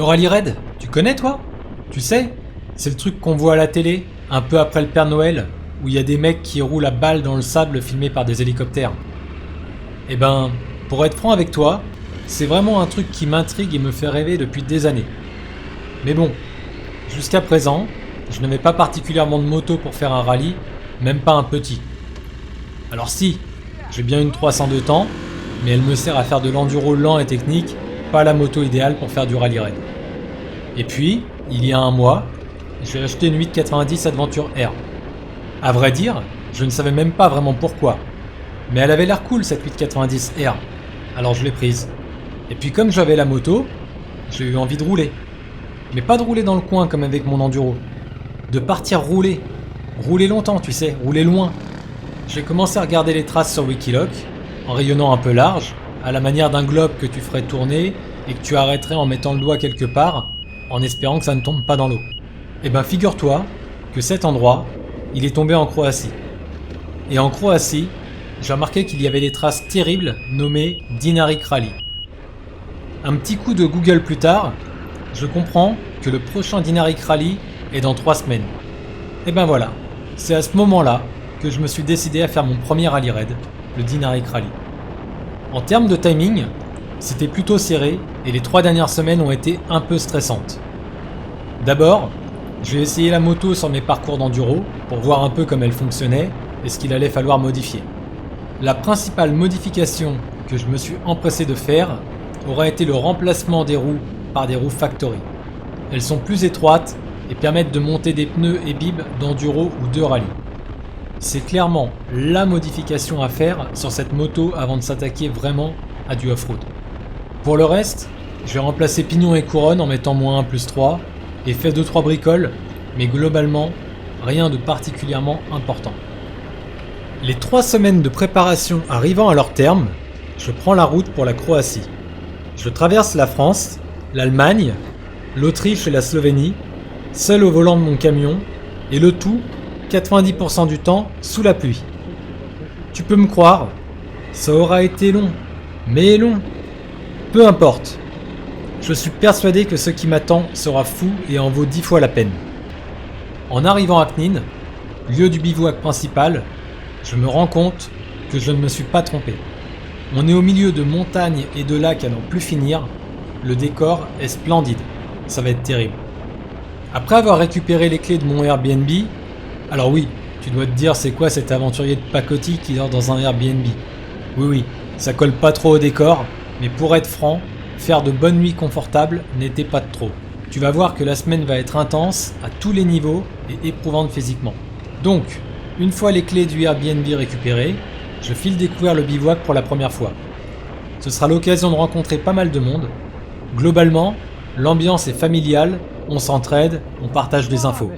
rallye raid, tu connais toi? Tu sais, c'est le truc qu'on voit à la télé, un peu après le Père Noël, où il y a des mecs qui roulent à balle dans le sable filmés par des hélicoptères. Eh ben, pour être franc avec toi, c'est vraiment un truc qui m'intrigue et me fait rêver depuis des années. Mais bon, jusqu'à présent, je n'avais pas particulièrement de moto pour faire un rallye, même pas un petit. Alors si, j'ai bien une 300 de temps, mais elle me sert à faire de l'enduro lent et technique, pas la moto idéale pour faire du rallye raid. Et puis, il y a un mois, j'ai acheté une 890 Adventure R. À vrai dire, je ne savais même pas vraiment pourquoi. Mais elle avait l'air cool cette 890 R, alors je l'ai prise. Et puis comme j'avais la moto, j'ai eu envie de rouler. Mais pas de rouler dans le coin comme avec mon enduro. De partir rouler. Rouler longtemps, tu sais, rouler loin. J'ai commencé à regarder les traces sur Wikiloc, en rayonnant un peu large, à la manière d'un globe que tu ferais tourner et que tu arrêterais en mettant le doigt quelque part, en espérant que ça ne tombe pas dans l'eau. Et ben figure-toi que cet endroit, il est tombé en Croatie. Et en Croatie, j'ai remarqué qu'il y avait des traces terribles nommées Dinaric Rally. Un petit coup de Google plus tard, je comprends que le prochain Dinaric Rally est dans 3 semaines. Et ben voilà, c'est à ce moment-là que je me suis décidé à faire mon premier rallye raid, le Dinaric Rally. En termes de timing, c'était plutôt serré et les 3 dernières semaines ont été un peu stressantes. D'abord, j'ai essayé la moto sur mes parcours d'enduro pour voir un peu comme elle fonctionnait et ce qu'il allait falloir modifier. La principale modification que je me suis empressé de faire aura été le remplacement des roues par des roues factory. Elles sont plus étroites et permettent de monter des pneus et bibs d'enduro ou de rallye. C'est clairement la modification à faire sur cette moto avant de s'attaquer vraiment à du off-road. Pour le reste, je vais remplacer pignon et couronne en mettant -1 + 3 et fait 2-3 bricoles, mais globalement, rien de particulièrement important. Les 3 semaines de préparation arrivant à leur terme, je prends la route pour la Croatie. Je traverse la France, l'Allemagne, l'Autriche et la Slovénie, seul au volant de mon camion, et le tout 90% du temps sous la pluie. Tu peux me croire, ça aura été long, mais long. Peu importe. Je suis persuadé que ce qui m'attend sera fou et en vaut 10 fois la peine. En arrivant à Knin, lieu du bivouac principal, je me rends compte que je ne me suis pas trompé. On est au milieu de montagnes et de lacs à n'en plus finir. Le décor est splendide. Ça va être terrible. Après avoir récupéré les clés de mon Airbnb, alors oui, tu dois te dire c'est quoi cet aventurier de pacotille qui dort dans un Airbnb. Oui, ça colle pas trop au décor, mais pour être franc, faire de bonnes nuits confortables n'était pas de trop. Tu vas voir que la semaine va être intense à tous les niveaux et éprouvante physiquement. Donc, une fois les clés du Airbnb récupérées, je file découvrir le bivouac pour la première fois. Ce sera l'occasion de rencontrer pas mal de monde. Globalement, l'ambiance est familiale, on s'entraide, on partage des infos.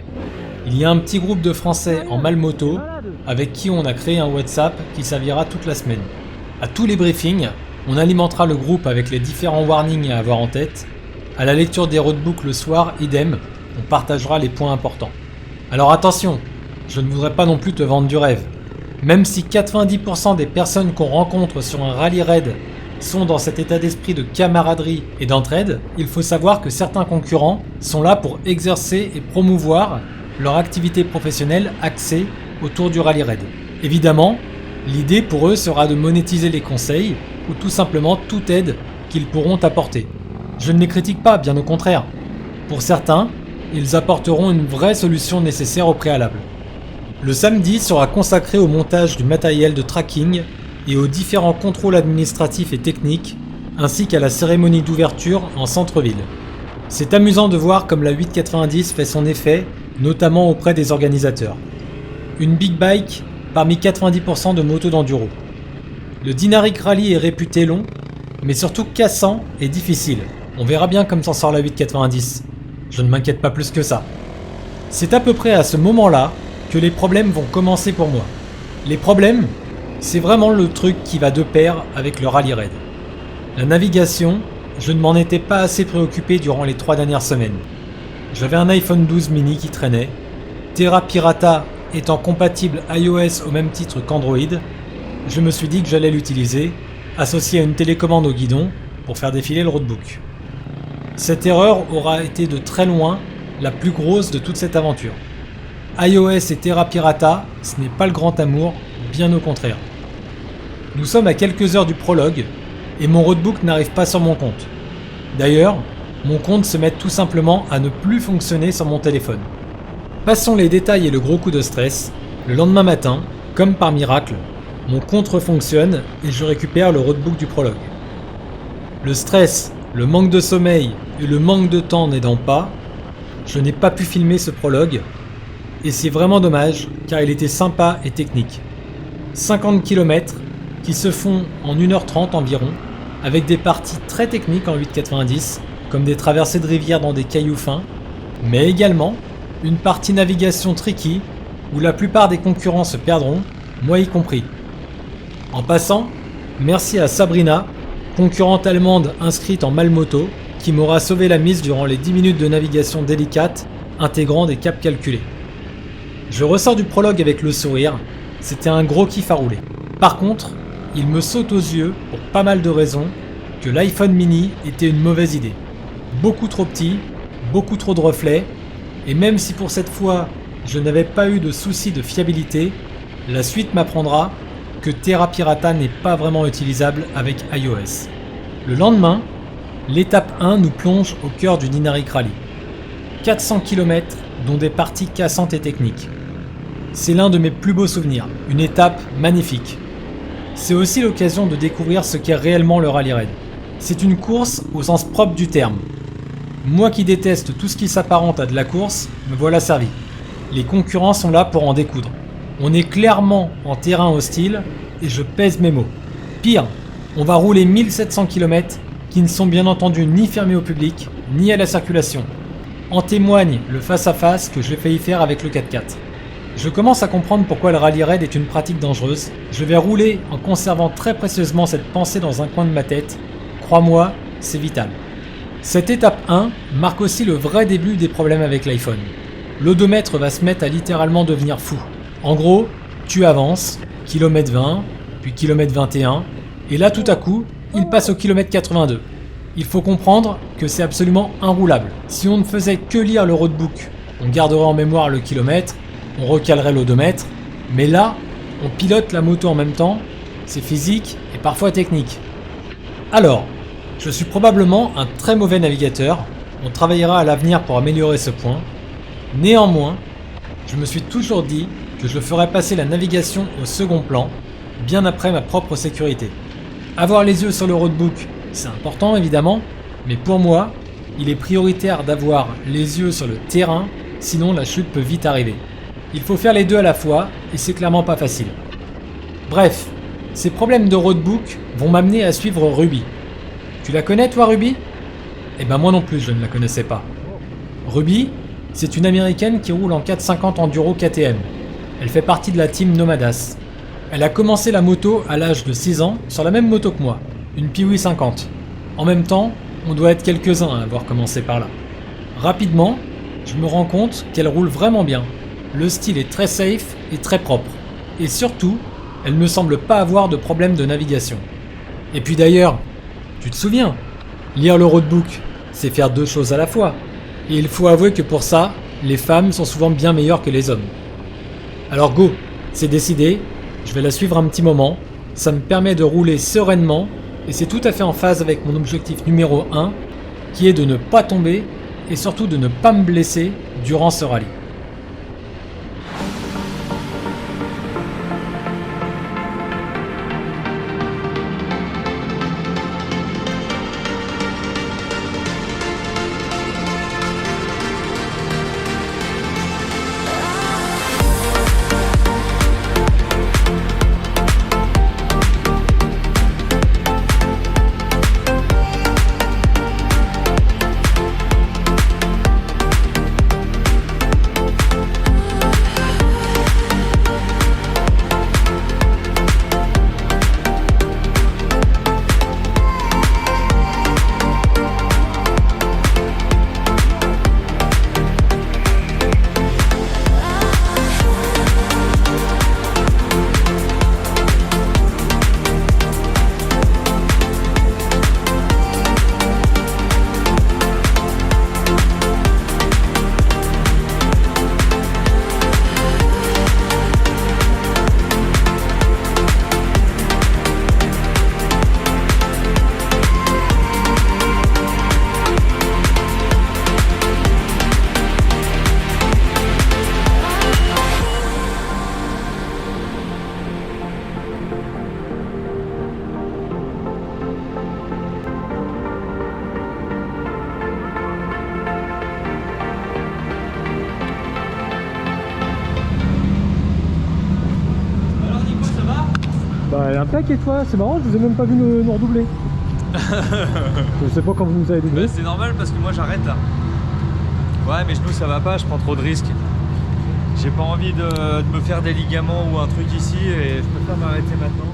Il y a un petit groupe de Français en malmoto avec qui on a créé un WhatsApp qui servira toute la semaine. À tous les briefings, on alimentera le groupe avec les différents warnings à avoir en tête. À la lecture des roadbooks le soir, idem, on partagera les points importants. Alors attention, je ne voudrais pas non plus te vendre du rêve. Même si 90% des personnes qu'on rencontre sur un rallye raid sont dans cet état d'esprit de camaraderie et d'entraide, il faut savoir que certains concurrents sont là pour exercer et promouvoir leur activité professionnelle axée autour du rallye raid. Évidemment, l'idée pour eux sera de monétiser les conseils ou tout simplement toute aide qu'ils pourront apporter. Je ne les critique pas, bien au contraire. Pour certains, ils apporteront une vraie solution nécessaire au préalable. Le samedi sera consacré au montage du matériel de tracking et aux différents contrôles administratifs et techniques, ainsi qu'à la cérémonie d'ouverture en centre-ville. C'est amusant de voir comme la 890 fait son effet, notamment auprès des organisateurs. Une big bike parmi 90% de motos d'enduro. Le Dinaric Rally est réputé long, mais surtout cassant et difficile. On verra bien comme s'en sort la 890. Je ne m'inquiète pas plus que ça. C'est à peu près à ce moment-là que les problèmes vont commencer pour moi. Les problèmes, c'est vraiment le truc qui va de pair avec le rallye raid. La navigation, je ne m'en étais pas assez préoccupé durant les 3 dernières semaines. J'avais un iPhone 12 mini qui traînait, Terra Pirata étant compatible iOS au même titre qu'Android, je me suis dit que j'allais l'utiliser, associé à une télécommande au guidon, pour faire défiler le roadbook. Cette erreur aura été de très loin la plus grosse de toute cette aventure. iOS et Terra Pirata, ce n'est pas le grand amour, bien au contraire. Nous sommes à quelques heures du prologue et mon roadbook n'arrive pas sur mon compte. D'ailleurs, mon compte se met tout simplement à ne plus fonctionner sur mon téléphone. Passons les détails et le gros coup de stress. Le lendemain matin, comme par miracle, mon compte refonctionne et je récupère le roadbook du prologue. Le stress, le manque de sommeil et le manque de temps n'aidant pas, je n'ai pas pu filmer ce prologue et c'est vraiment dommage car il était sympa et technique. 50 km qui se font en 1h30 environ avec des parties très techniques en 8,90 comme des traversées de rivières dans des cailloux fins, mais également une partie navigation tricky où la plupart des concurrents se perdront, moi y compris. En passant, merci à Sabrina, concurrente allemande inscrite en Malmoto, qui m'aura sauvé la mise durant les 10 minutes de navigation délicate intégrant des caps calculés. Je ressors du prologue avec le sourire, c'était un gros kiff à rouler. Par contre, il me saute aux yeux, pour pas mal de raisons, que l'iPhone mini était une mauvaise idée. Beaucoup trop petit, beaucoup trop de reflets, et même si pour cette fois je n'avais pas eu de soucis de fiabilité, la suite m'apprendra que Terra Pirata n'est pas vraiment utilisable avec iOS. Le lendemain, l'étape 1 nous plonge au cœur du Dinaric Rally. 400 km dont des parties cassantes et techniques. C'est l'un de mes plus beaux souvenirs, une étape magnifique. C'est aussi l'occasion de découvrir ce qu'est réellement le rallye raid. C'est une course au sens propre du terme. Moi qui déteste tout ce qui s'apparente à de la course, me voilà servi. Les concurrents sont là pour en découdre. On est clairement en terrain hostile et je pèse mes mots. Pire, on va rouler 1700 km qui ne sont bien entendu ni fermés au public, ni à la circulation. En témoigne le face-à-face que j'ai failli faire avec le 4x4. Je commence à comprendre pourquoi le rallye raid est une pratique dangereuse. Je vais rouler en conservant très précieusement cette pensée dans un coin de ma tête. Crois-moi, c'est vital. Cette étape 1 marque aussi le vrai début des problèmes avec l'iPhone. L'odomètre va se mettre à littéralement devenir fou. En gros, tu avances, kilomètre 20, puis kilomètre 21, et là tout à coup, il passe au kilomètre 82. Il faut comprendre que c'est absolument inroulable. Si on ne faisait que lire le roadbook, on garderait en mémoire le kilomètre, on recalerait l'odomètre, mais là, on pilote la moto en même temps, c'est physique et parfois technique. Alors, je suis probablement un très mauvais navigateur, on travaillera à l'avenir pour améliorer ce point. Néanmoins, je me suis toujours dit que je ferais passer la navigation au second plan, bien après ma propre sécurité. Avoir les yeux sur le roadbook, c'est important évidemment, mais pour moi, il est prioritaire d'avoir les yeux sur le terrain, sinon la chute peut vite arriver. Il faut faire les deux à la fois, et c'est clairement pas facile. Bref, ces problèmes de roadbook vont m'amener à suivre Ruby. Tu la connais toi Ruby ? Eh ben moi non plus je ne la connaissais pas. Ruby, c'est une américaine qui roule en 450 Enduro KTM. Elle fait partie de la team Nomadas. Elle a commencé la moto à l'âge de 6 ans sur la même moto que moi, une Piwi 50. En même temps, on doit être quelques-uns à avoir commencé par là. Rapidement, je me rends compte qu'elle roule vraiment bien. Le style est très safe et très propre. Et surtout, elle ne semble pas avoir de problème de navigation. Et puis d'ailleurs, tu te souviens, lire le roadbook, c'est faire deux choses à la fois. Et il faut avouer que pour ça, les femmes sont souvent bien meilleures que les hommes. Alors go, c'est décidé, je vais la suivre un petit moment, ça me permet de rouler sereinement et c'est tout à fait en phase avec mon objectif numéro 1 qui est de ne pas tomber et surtout de ne pas me blesser durant ce rallye. Bah impec et toi, c'est marrant, je vous ai même pas vu nous redoubler. Je sais pas quand vous nous avez doublé. Bah, c'est normal parce que moi j'arrête là. Ouais, mes genoux ça va pas, je prends trop de risques. J'ai pas envie de me faire des ligaments ou un truc ici et je préfère m'arrêter maintenant.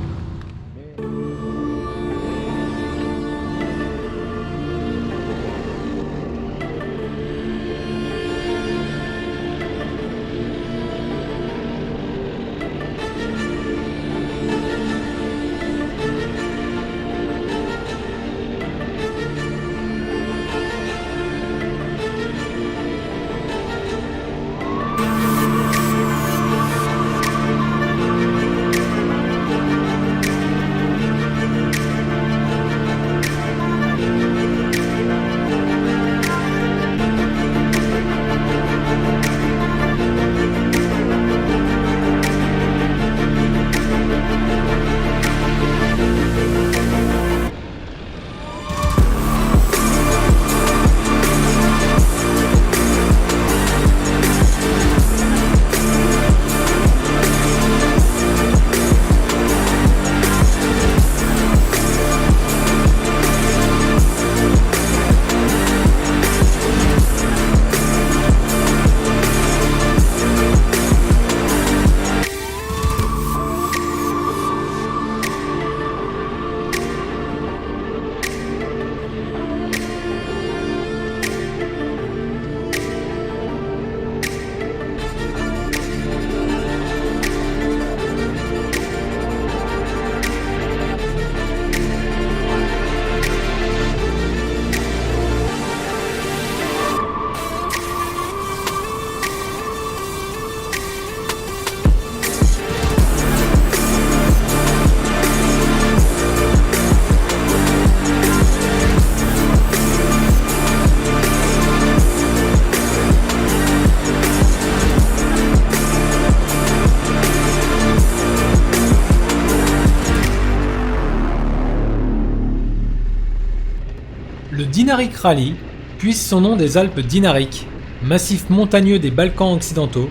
Le Dinaric Rally puise son nom des Alpes dinariques, massif montagneux des Balkans occidentaux,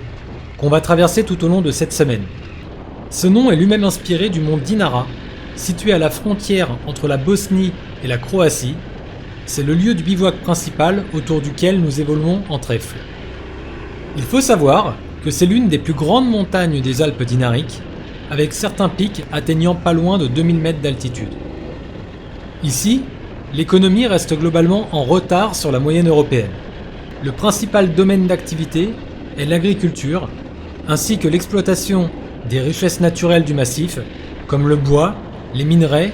qu'on va traverser tout au long de cette semaine. Ce nom est lui-même inspiré du mont Dinara, situé à la frontière entre la Bosnie et la Croatie. C'est le lieu du bivouac principal autour duquel nous évoluons en trèfle. Il faut savoir que c'est l'une des plus grandes montagnes des Alpes dinariques, avec certains pics atteignant pas loin de 2000 mètres d'altitude. Ici, l'économie reste globalement en retard sur la moyenne européenne. Le principal domaine d'activité est l'agriculture, ainsi que l'exploitation des richesses naturelles du massif, comme le bois, les minerais,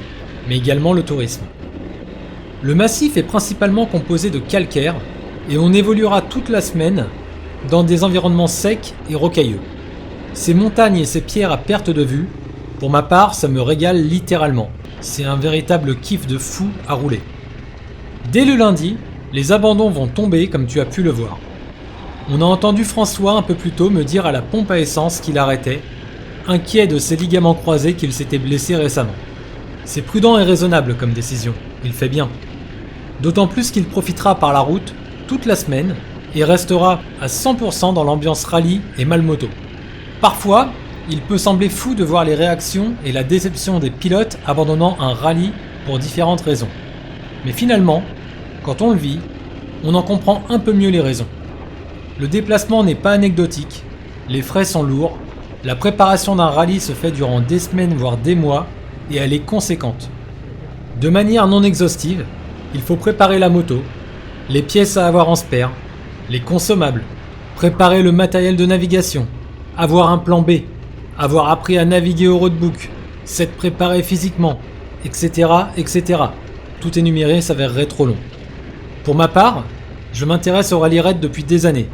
mais également le tourisme. Le massif est principalement composé de calcaire, et on évoluera toute la semaine dans des environnements secs et rocailleux. Ces montagnes et ces pierres à perte de vue, pour ma part, ça me régale littéralement. C'est un véritable kiff de fou à rouler. Dès le lundi, les abandons vont tomber comme tu as pu le voir. On a entendu François un peu plus tôt me dire à la pompe à essence qu'il arrêtait, inquiet de ses ligaments croisés qu'il s'était blessé récemment. C'est prudent et raisonnable comme décision, il fait bien. D'autant plus qu'il profitera par la route toute la semaine et restera à 100% dans l'ambiance rallye et mal-moto. Parfois, il peut sembler fou de voir les réactions et la déception des pilotes abandonnant un rallye pour différentes raisons. Mais finalement, quand on le vit, on en comprend un peu mieux les raisons. Le déplacement n'est pas anecdotique, les frais sont lourds, la préparation d'un rallye se fait durant des semaines voire des mois et elle est conséquente. De manière non exhaustive, il faut préparer la moto, les pièces à avoir en spare, les consommables, préparer le matériel de navigation, avoir un plan B, avoir appris à naviguer au roadbook, s'être préparé physiquement, etc., etc. Tout énumérer s'avérerait trop long. Pour ma part, je m'intéresse au rallye raid depuis des années.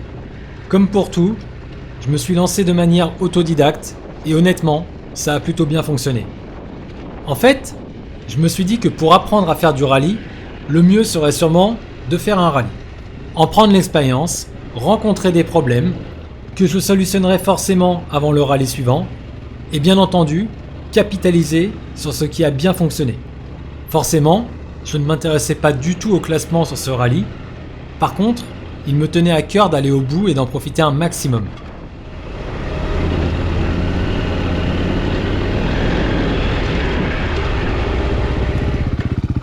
Comme pour tout, je me suis lancé de manière autodidacte et honnêtement, ça a plutôt bien fonctionné. En fait, je me suis dit que pour apprendre à faire du rallye, le mieux serait sûrement de faire un rallye. En prendre l'expérience, rencontrer des problèmes, que je solutionnerai forcément avant le rallye suivant, et bien entendu, capitaliser sur ce qui a bien fonctionné. Forcément, je ne m'intéressais pas du tout au classement sur ce rallye. Par contre, il me tenait à cœur d'aller au bout et d'en profiter un maximum.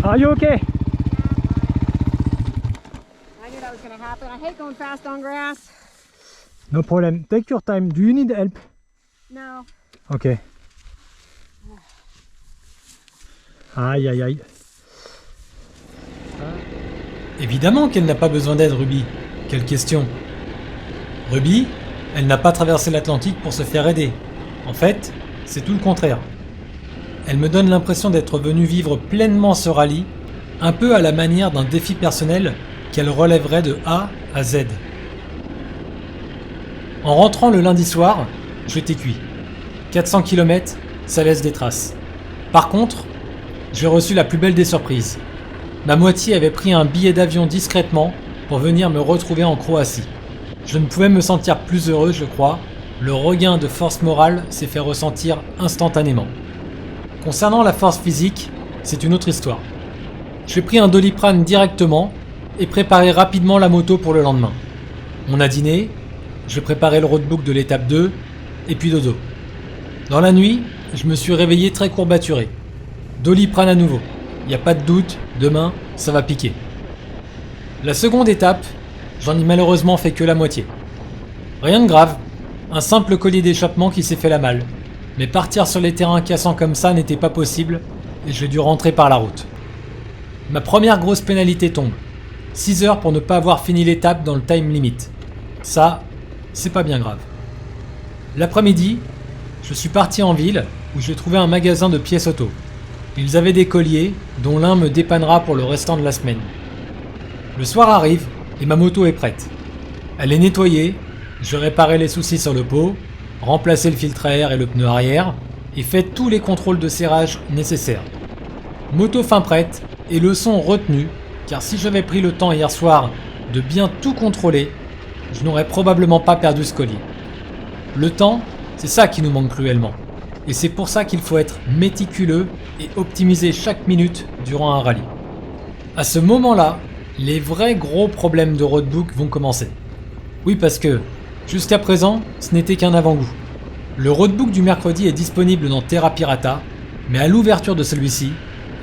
Are you okay? I knew that was going to happen. I hate going fast on grass. No problem. Take your time. Do you need help? No. Ok. Aïe aïe aïe. Évidemment qu'elle n'a pas besoin d'aide, Ruby. Quelle question. Ruby, elle n'a pas traversé l'Atlantique pour se faire aider. En fait, c'est tout le contraire. Elle me donne l'impression d'être venue vivre pleinement ce rallye, un peu à la manière d'un défi personnel qu'elle relèverait de A à Z. En rentrant le lundi soir, j'étais cuit. 400 km, ça laisse des traces. Par contre, j'ai reçu la plus belle des surprises. Ma moitié avait pris un billet d'avion discrètement pour venir me retrouver en Croatie. Je ne pouvais me sentir plus heureux, je crois. Le regain de force morale s'est fait ressentir instantanément. Concernant la force physique, c'est une autre histoire. J'ai pris un Doliprane directement et préparé rapidement la moto pour le lendemain. On a dîné, j'ai préparé le roadbook de l'étape 2 et puis dodo. Dans la nuit, je me suis réveillé très courbaturé. Doliprane à nouveau. Y a pas de doute, demain, ça va piquer. La seconde étape, j'en ai malheureusement fait que la moitié. Rien de grave, un simple collier d'échappement qui s'est fait la malle. Mais partir sur les terrains cassants comme ça n'était pas possible et j'ai dû rentrer par la route. Ma première grosse pénalité tombe. 6 heures pour ne pas avoir fini l'étape dans le time limit. Ça, c'est pas bien grave. L'après-midi, je suis parti en ville où j'ai trouvé un magasin de pièces auto. Ils avaient des colliers dont l'un me dépannera pour le restant de la semaine. Le soir arrive et ma moto est prête. Elle est nettoyée, je réparais les soucis sur le pot, remplacé le filtre à air et le pneu arrière et fait tous les contrôles de serrage nécessaires. Moto fin prête et leçon retenue, car si j'avais pris le temps hier soir de bien tout contrôler, je n'aurais probablement pas perdu ce collier. Le temps, c'est ça qui nous manque cruellement. Et c'est pour ça qu'il faut être méticuleux et optimiser chaque minute durant un rallye. À ce moment-là, les vrais gros problèmes de roadbook vont commencer. Oui, parce que, jusqu'à présent, ce n'était qu'un avant-goût. Le roadbook du mercredi est disponible dans Terra Pirata, mais à l'ouverture de celui-ci,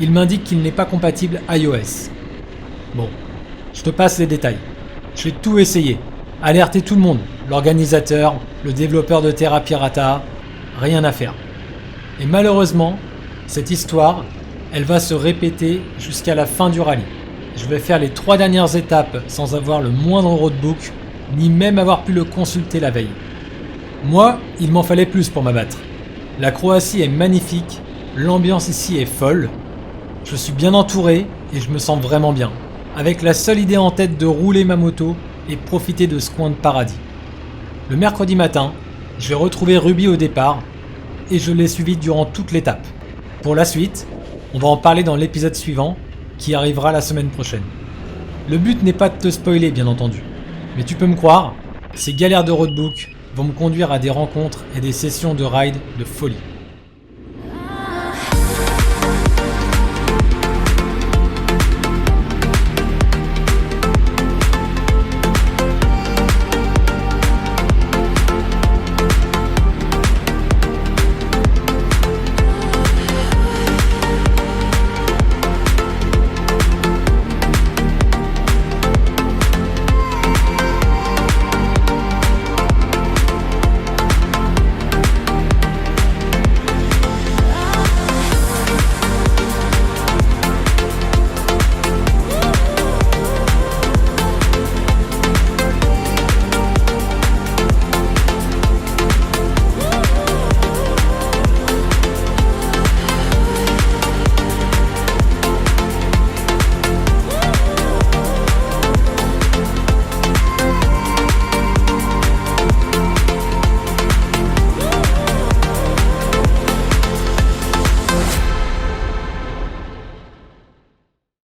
il m'indique qu'il n'est pas compatible iOS. Bon, je te passe les détails. J'ai tout essayé. Alerté tout le monde, l'organisateur, le développeur de Terra Pirata, rien à faire. Et malheureusement, cette histoire, elle va se répéter jusqu'à la fin du rallye. Je vais faire les 3 dernières étapes sans avoir le moindre roadbook, ni même avoir pu le consulter la veille. Moi, il m'en fallait plus pour m'abattre. La Croatie est magnifique, l'ambiance ici est folle, je suis bien entouré et je me sens vraiment bien, avec la seule idée en tête de rouler ma moto et profiter de ce coin de paradis. Le mercredi matin, je vais retrouver Ruby au départ et je l'ai suivi durant toute l'étape. Pour la suite, on va en parler dans l'épisode suivant qui arrivera la semaine prochaine. Le but n'est pas de te spoiler bien entendu, mais tu peux me croire, ces galères de roadbook vont me conduire à des rencontres et des sessions de ride de folie.